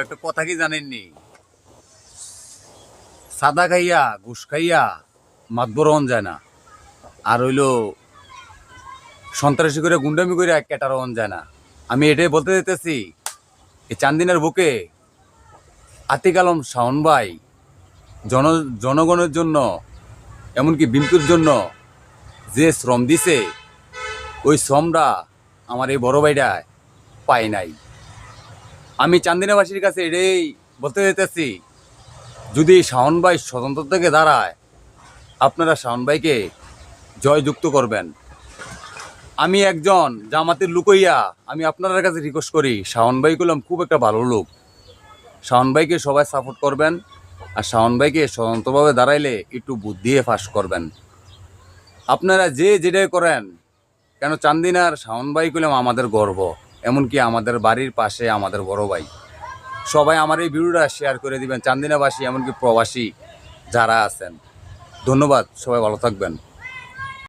একটা কথা কি জানেননি? সাদা খাইয়া ঘুষ খাইয়া মাতবর হন যায় না, আর হইলো সন্ত্রাসী করে গুন্ডামি করে ক্যাটার হন যায় না। আমি এটাই বলতে দিতেছি, এই চান্দিনার বুকে আতিক আলম শাওন ভাই জনগণের জন্য, এমনকি বিমপুর জন্য যে শ্রম দিছে, ওই শ্রমটা আমার এই বড় ভাইটা পায় নাই। আমি চান্দিনাবাসীর কাছে এটাই বলতে চাইতেছি, যদি শাওন ভাই স্বতন্ত্র থেকে দাঁড়ায়, আপনারা শাওন ভাইকে জয়যুক্ত করবেন। আমি একজন জামাতের লোক হইয়া আমি আপনাদের কাছে রিকোয়েস্ট করি, শাওন ভাই করলাম খুব একটা ভালো লোক, শাওন ভাইকে সবাই সাপোর্ট করবেন, আর শাওন ভাইকে স্বতন্ত্রভাবে দাঁড়াইলে একটু বুদ্ধি দিয়ে ফাঁস করবেন। আপনারা যে যেটাই করেন কেন, চান্দিনার শাওন ভাই করলাম আমাদের গর্ব, এমনকি আমাদের বাড়ির পাশে আমাদের বড় ভাই। সবাই আমার এই ভিডিওটা শেয়ার করে দিবেন, চান্দিনাবাসী এমনকি প্রবাসী যারা আছেন। ধন্যবাদ, সবাই ভালো থাকবেন।